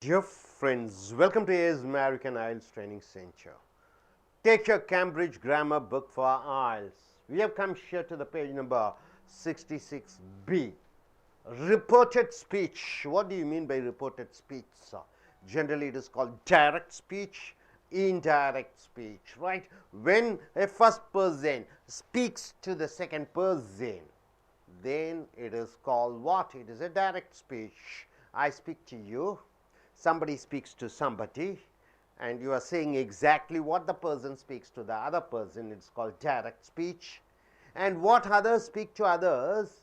Dear friends, welcome to AI's American I.E.L.T.S Training Center. Take your Cambridge Grammar book for I.E.L.T.S. We have come here to the page number 66B. Reported speech. What do you mean by reported speech? Generally, it is called direct speech, indirect speech, right? When a first person speaks to the second person, then it is called what? It is a direct speech. I speak to you, somebody speaks to somebody, and you are saying exactly what the person speaks to the other person. It's called direct speech. And what others speak to others,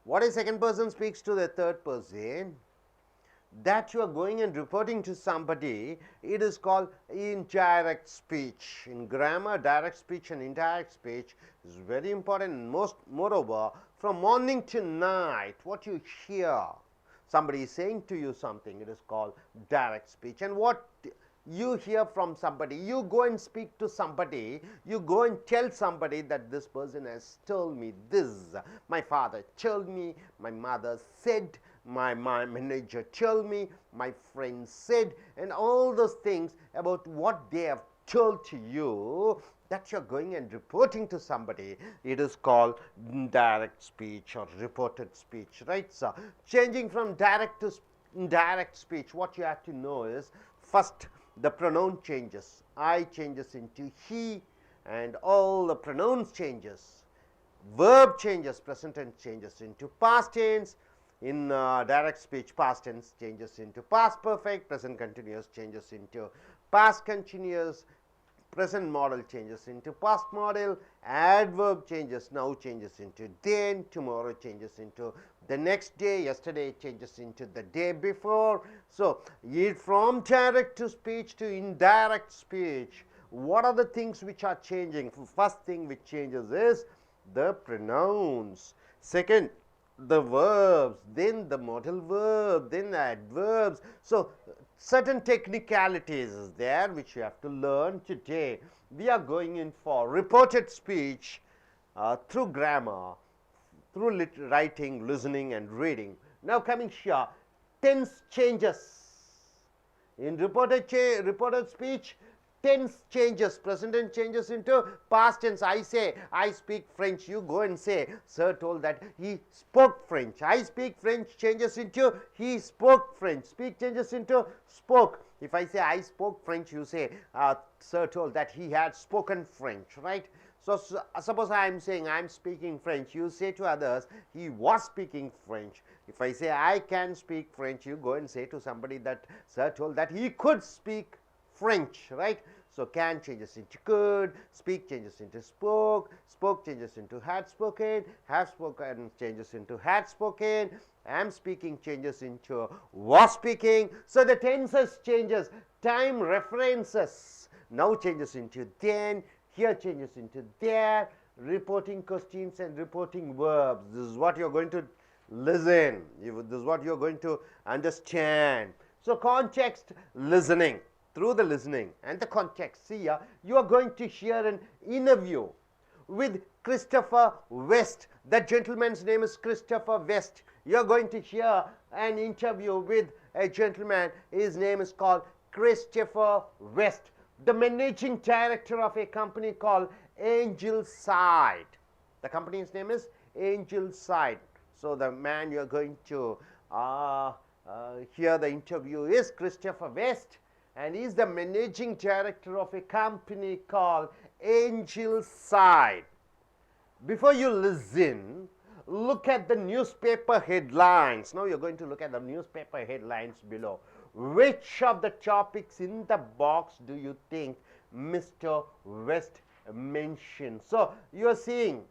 what a second person speaks to the third person, that you are going and reporting to somebody, it is called indirect speech. In grammar, direct speech and indirect speech is very important. Moreover, from morning to night, what you hear, somebody is saying to you something, it is called direct speech. And what you hear from somebody, you go and speak to somebody, you go and tell somebody that this person has told me this, my father told me, my mother said, my manager told me, my friend said, and all those things about what they have told to you, that you're going and reporting to somebody, it is called direct speech or reported speech, right? So changing from direct to indirect speech, what you have to know is, first the pronoun changes. I changes into he, and all the pronouns changes. Verb changes, present tense changes into past tense. In direct speech, past tense changes into past perfect, present continuous changes into past continuous, present model changes into past model, adverb changes, now changes into then, tomorrow changes into the next day, yesterday changes into the day before. So from direct to speech to indirect speech, what are the things which are changing? First thing which changes is the pronouns. Second, the verbs, then the modal verb, then the adverbs. So certain technicalities is there which you have to learn today. We are going in for reported speech through grammar, through writing, listening and reading. Now coming here, tense changes. In reported speech, tense changes. Present tense changes into past tense. I say, I speak French. You go and say, sir told that he spoke French. I speak French changes into he spoke French. Speak changes into spoke. If I say I spoke French, you say, sir told that he had spoken French, right? So suppose I am saying I am speaking French, you say to others, he was speaking French. If I say I can speak French, you go and say to somebody that sir told that he could speak French, right? So can changes into could, speak changes into spoke, spoke changes into had spoken changes into had spoken, am speaking changes into was speaking. So the tenses changes, time references now changes into then, here changes into there, reporting questions and reporting verbs. This is what you're going to listen. This is what you're going to understand. So context listening. Through the listening and the context, see here, you are going to hear an interview with Christopher West. That gentleman's name is Christopher West. You are going to hear an interview with a gentleman. His name is called Christopher West, the managing director of a company called Angelside. The company's name is Angelside. So the man you are going to hear the interview is Christopher West, and he is the managing director of a company called Angelside. Before you listen, look at the newspaper headlines. Now you're going to look at the newspaper headlines below. Which of the topics in the box do you think Mr. West mentioned? So you're seeing,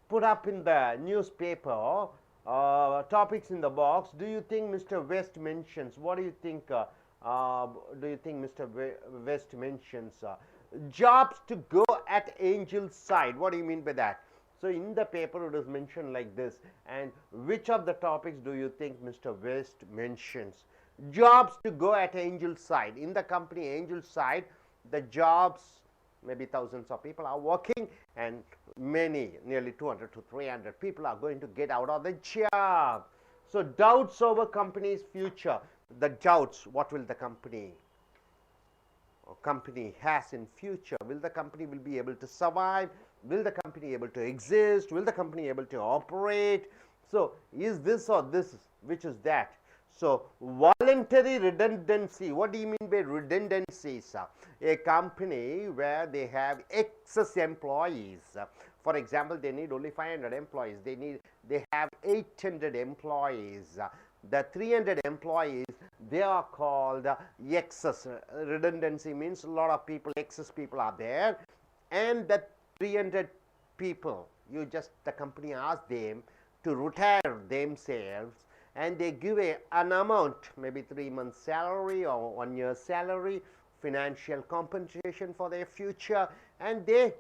put up in the newspaper topics in the box. Do you think Mr. West mentions? What do you think? Mr. West mentions jobs to go at Angelside? What do you mean by that? So in the paper it is mentioned like this. And which of the topics do you think Mr. West mentions? Jobs to go at Angelside. In the company Angelside, the jobs, maybe thousands of people are working, and nearly 200 to 300 people are going to get out of the job. So doubts over company's future. the doubts, what will the company has in future. Will the company will be able to survive? Will the company able to exist? Will the company able to operate? So is this or this, which is that? So voluntary redundancy, what do you mean by redundancies? A company where they have excess employees. For example, they need only 500 employees. They have 800 employees. The 300 employees, they are called excess. Redundancy means a lot of people, excess people are there, and the 300 people, the company asks them to retire themselves, and they give an amount, maybe 3 months salary or 1 year salary, financial compensation for their future, and the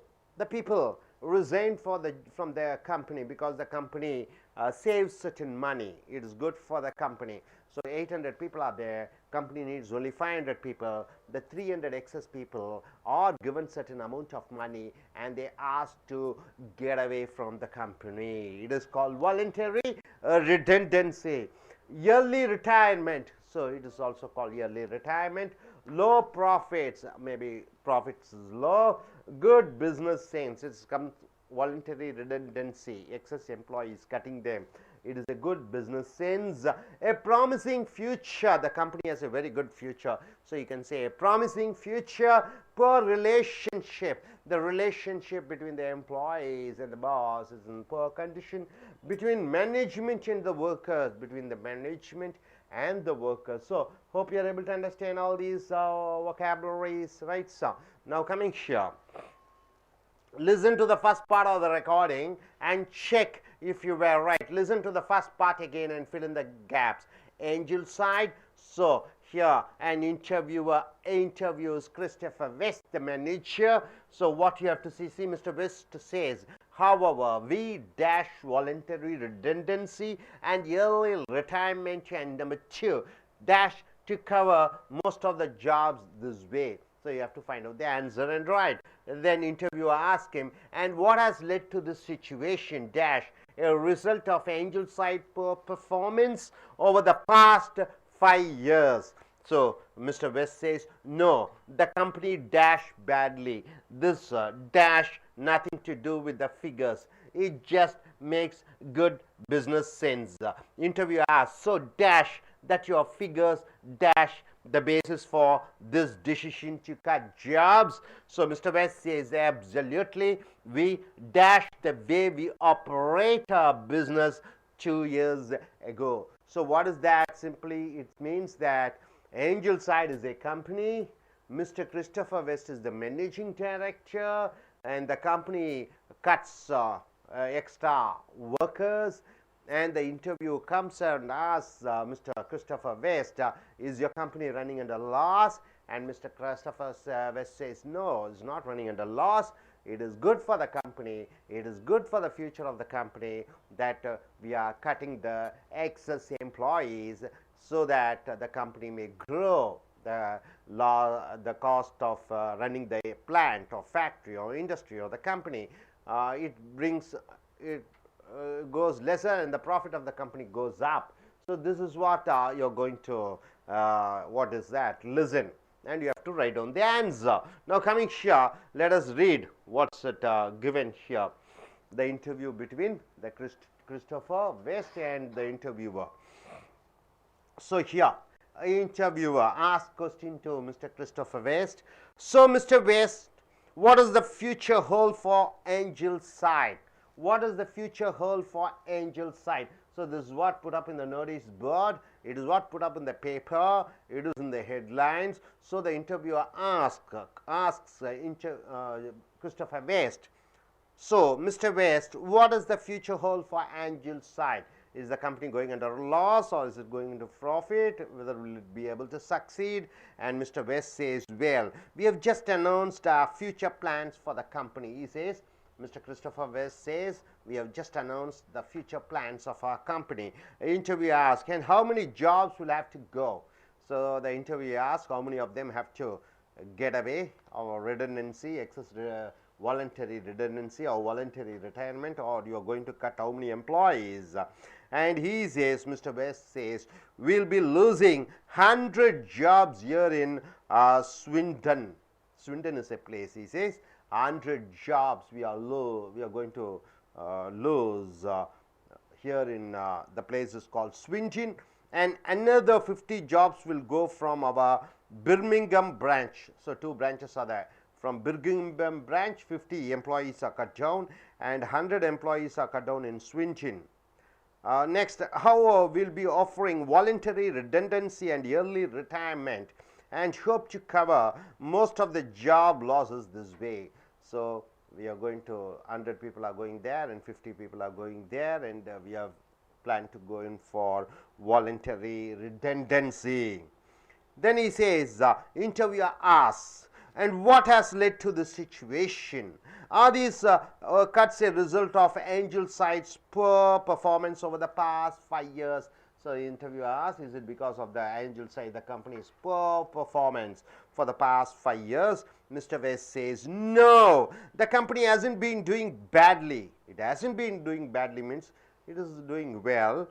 people resign from their company because the company saves certain money. It is good for the company. So 800 people are there, company needs only 500 people. The 300 excess people are given certain amount of money and they asked to get away from the company. It is called voluntary redundancy. Yearly retirement, so it is also called yearly retirement. Low profits, maybe profits is low. Good business sense, it's voluntary redundancy, excess employees, cutting them. It is a good business sense. A promising future, the company has a very good future, so you can say a promising future. Poor relationship, the relationship between the employees and the boss is in poor condition. Between management and the workers, between the management and the workers. So hope you are able to understand all these vocabularies, right? So now coming here, listen to the first part of the recording and check if you were right. Listen to the first part again and fill in the gaps. Angel side. So here an interviewer interviews Christopher West, the manager. So what you have to see Mr. West says, however, we dash voluntary redundancy and early retirement, and number 2, dash to cover most of the jobs this way. So you have to find out the answer and write. Then interviewer asks him, and what has led to this situation? Dash, a result of Angel side poor performance over the past 5 years. So Mr. West says, no, the company dash badly. This dash nothing to do with the figures. It just makes good business sense. Interviewer asks, so dash that your figures dash the basis for this decision to cut jobs. So Mr. West says, absolutely, we dash the way we operate our business 2 years ago. So what is that? Simply it means that Angel side is a company, Mr. Christopher West is the managing director, and the company cuts extra workers. And the interview comes and asks Mr. Christopher West, is your company running under loss? And Mr. Christopher West says, no, it's not running under loss. It is good for the company. It is good for the future of the company that we are cutting the excess employees so that the company may grow. The cost of running the plant or factory or industry or the company, it goes lesser and the profit of the company goes up. So this is what you're going to, what is that? Listen, and you have to write down the answer. Now coming here, let us read what's it given here. The interview between the Christopher West and the interviewer. So here, interviewer asks question to Mr. Christopher West. So Mr. West, what does the future hold for Angel side? What does the future hold for Angel side? So this is what put up in the notice board. It is what put up in the paper. It is in the headlines. So the interviewer asks Christopher West. So Mr. West, what does the future hold for Angel side? Is the company going under loss or is it going into profit? Whether will it be able to succeed? And Mr. West says, well, we have just announced our future plans for the company. He says, Mr. Christopher West says, we have just announced the future plans of our company. The interviewer asks, and how many jobs will have to go? So the interviewer asks, how many of them have to get away, or redundancy, excess voluntary redundancy or voluntary retirement, or you are going to cut how many employees? and he says, Mr. West says, we'll be losing 100 jobs here in Swindon. Swindon is a place. He says 100 jobs we are going to lose here in the place is called Swindon, and another 50 jobs will go from our Birmingham branch. So 2 branches are there. From Birmingham branch, 50 employees are cut down, and 100 employees are cut down in Swindon. Next, how we'll be offering voluntary redundancy and early retirement, and hope to cover most of the job losses this way. So we are going to 100 people are going there and 50 people are going there, and we have planned to go in for voluntary redundancy. Then he says, interviewer asks, and what has led to the situation? Are these cuts a result of Angel Side's poor performance over the past 5 years? So the interviewer asks, is it because of the Angel Side, the company's poor performance for the past 5 years? Mr. West says, no, the company hasn't been doing badly. It hasn't been doing badly means it is doing well.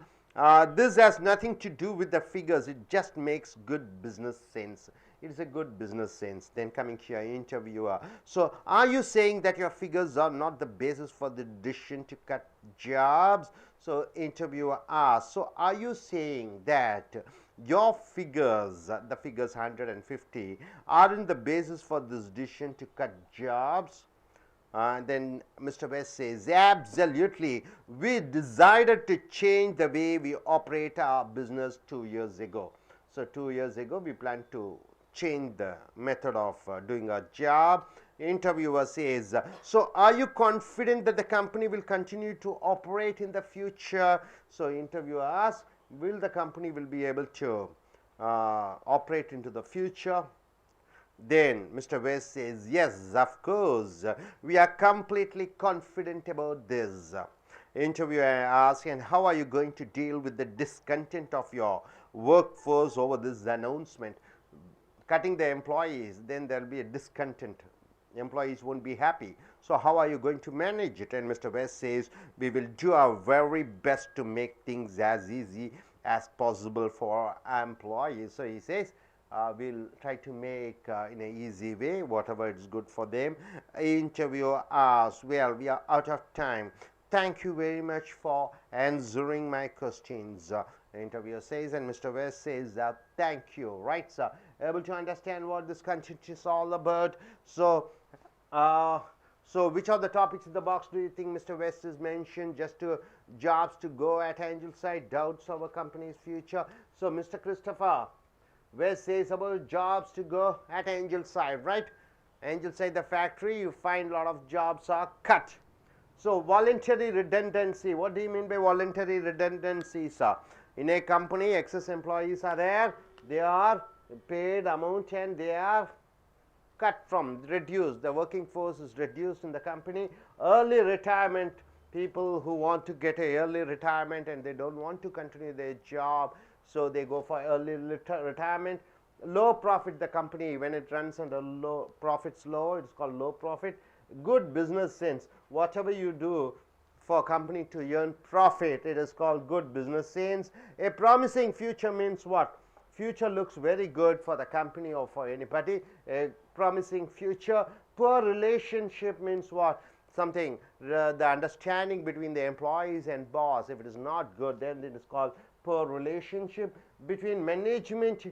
This has nothing to do with the figures. It just makes good business sense. It is a good business sense. Then coming here, interviewer. So are you saying that your figures are not the basis for the decision to cut jobs? So interviewer asks, so are you saying that your figures, the figures 150, aren't the basis for this decision to cut jobs? Then Mr. West says, absolutely. We decided to change the way we operate our business 2 years ago. So 2 years ago, we planned to change the method of doing our job. Interviewer says, so are you confident that the company will continue to operate in the future? So interviewer asks, will the company will be able to operate into the future? Then Mr. West says, yes, of course, we are completely confident about this. Interviewer asks, and how are you going to deal with the discontent of your workforce over this announcement? Cutting the employees, then there will be a discontent. Employees won't be happy. So how are you going to manage it? And Mr. West says, we will do our very best to make things as easy as possible for our employees. So he says, we'll try to make in an easy way whatever is good for them. Interviewer asks, well, we are out of time. Thank you very much for answering my questions. Interviewer says, and Mr. West says, thank you. Right, sir? Able to understand what this content is all about? So, so which of the topics in the box do you think Mr. West has mentioned? Just to jobs to go at Angel Side, doubts over company's future. So, Mr. Christopher West says about jobs to go at Angel Side, right? Angel Side, the factory, you find a lot of jobs are cut. So, voluntary redundancy. What do you mean by voluntary redundancy, sir? In a company, excess employees are there. They are paid amount and they are cut from, reduced. The working force is reduced in the company. Early retirement, people who want to get a early retirement and they don't want to continue their job, so they go for early retirement. Low profit, the company, when it runs under low profits low, it's called low profit. Good business sense. Whatever you do for company to earn profit, it is called good business sense. A promising future means what? Future looks very good for the company or for anybody. A promising future. Poor relationship means what? Something, the understanding between the employees and boss, if it is not good, then it is called poor relationship. Between management